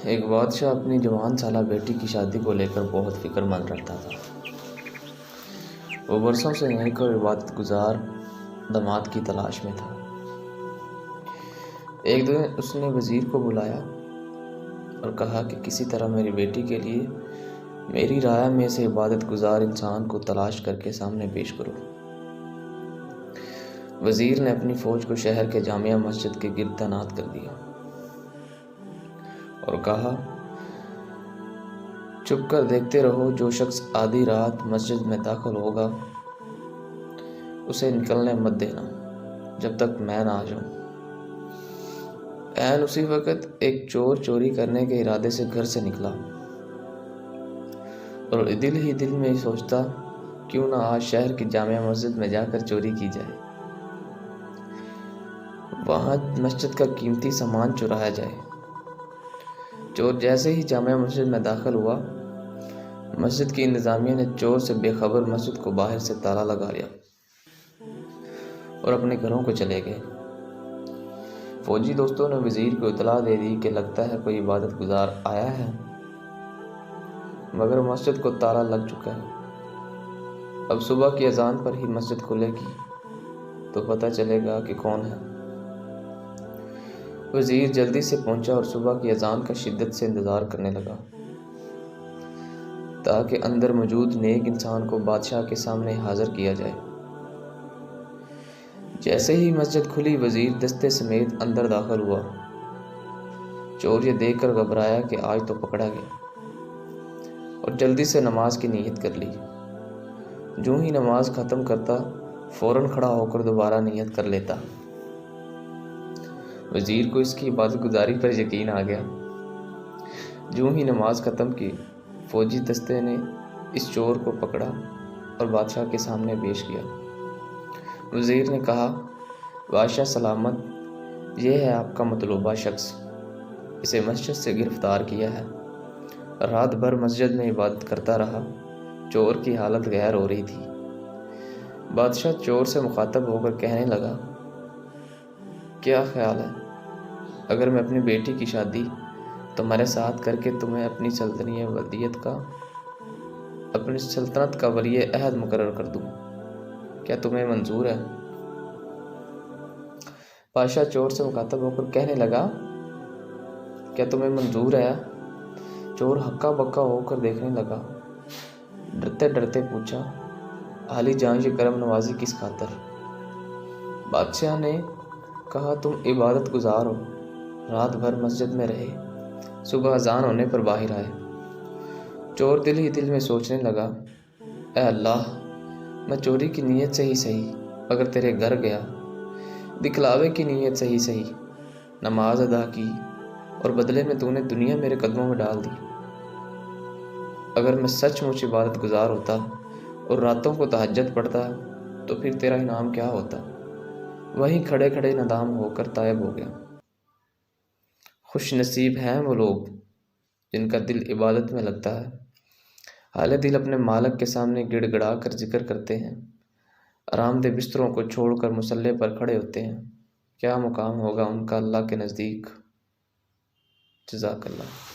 ایک بادشاہ اپنی جوان سالہ بیٹی کی شادی کو لے کر بہت فکر مند رہتا تھا۔ وہ برسوں سے نیک اور عبادت گزار داماد کی تلاش میں تھا۔ ایک دن اس نے وزیر کو بلایا اور کہا کہ کسی طرح میری بیٹی کے لیے میری رعایا میں سے عبادت گزار انسان کو تلاش کر کے سامنے پیش کرو۔ وزیر نے اپنی فوج کو شہر کے جامعہ مسجد کے گرد تعینات کر دیا اور کہا، چھپ کر دیکھتے رہو، جو شخص آدھی رات مسجد میں داخل ہوگا اسے نکلنے مت دینا جب تک میں نہ آ جاؤں۔ عین اسی وقت ایک چور چوری کرنے کے ارادے سے گھر سے نکلا اور دل ہی دل میں سوچتا، کیوں نہ آج شہر کی جامعہ مسجد میں جا کر چوری کی جائے، وہاں مسجد کا قیمتی سامان چرایا جائے۔ چور جیسے ہی جامعہ مسجد میں داخل ہوا، مسجد کی انتظامیہ نے چور سے بے خبر مسجد کو باہر سے تالا لگا لیا اور اپنے گھروں کو چلے گئے۔ فوجی دوستوں نے وزیر کو اطلاع دے دی کہ لگتا ہے کوئی عبادت گزار آیا ہے، مگر مسجد کو تالا لگ چکا ہے۔ اب صبح کی اذان پر ہی مسجد کھلے گی تو پتہ چلے گا کہ کون ہے۔ وزیر جلدی سے پہنچا اور صبح کی اذان کا شدت سے انتظار کرنے لگا تاکہ اندر موجود نیک انسان کو بادشاہ کے سامنے حاضر کیا جائے۔ جیسے ہی مسجد کھلی، وزیر دستے سمیت اندر داخل ہوا۔ چور یہ دیکھ کر گھبرایا کہ آج تو پکڑا گیا اور جلدی سے نماز کی نیت کر لی۔ جو ہی نماز ختم کرتا، فوراً کھڑا ہو کر دوبارہ نیت کر لیتا۔ وزیر کو اس کی عبادت گزاری پر یقین آ گیا۔ جو ہی نماز ختم کی، فوجی دستے نے اس چور کو پکڑا اور بادشاہ کے سامنے پیش کیا۔ وزیر نے کہا، بادشاہ سلامت، یہ ہے آپ کا مطلوبہ شخص، اسے مسجد سے گرفتار کیا ہے۔ رات بھر مسجد میں عبادت کرتا رہا، چور کی حالت غیر ہو رہی تھی۔ بادشاہ چور سے مخاطب ہو کر کہنے لگا، کیا خیال ہے اگر میں اپنی بیٹی کی شادی تمہارے ساتھ کر کے تمہیں اپنی سلطنت کا ولی عہد مقرر کر دوں؟ کیا تمہیں منظور ہے؟ بادشاہ چور سے مخاطب ہو کر کہنے لگا، کیا تمہیں منظور ہے؟ چور ہکا بکا ہو کر دیکھنے لگا، ڈرتے ڈرتے پوچھا، عالی جان یہ کرم نوازی کس خاطر؟ بادشاہ نے کہا، تم عبادت گزار ہو، رات بھر مسجد میں رہے، صبح اذان ہونے پر باہر آئے۔ چور دل ہی دل میں سوچنے لگا، اے اللہ، میں چوری کی نیت سے ہی صحیح اگر تیرے گھر گیا، دکھلاوے کی نیت سے ہی صحیح نماز ادا کی اور بدلے میں تو نے دنیا میرے قدموں میں ڈال دی۔ اگر میں سچ مچ عبادت گزار ہوتا اور راتوں کو تہجد پڑھتا تو پھر تیرا انعام کیا ہوتا؟ وہیں کھڑے کھڑے ندام ہو کر طائب ہو گیا۔ خوش نصیب ہیں وہ لوگ جن کا دل عبادت میں لگتا ہے، حال دل اپنے مالک کے سامنے گڑ گڑا کر ذکر کرتے ہیں، آرام دہ بستروں کو چھوڑ کر مصلے پر کھڑے ہوتے ہیں۔ کیا مقام ہوگا ان کا اللہ کے نزدیک۔ جزاک اللہ۔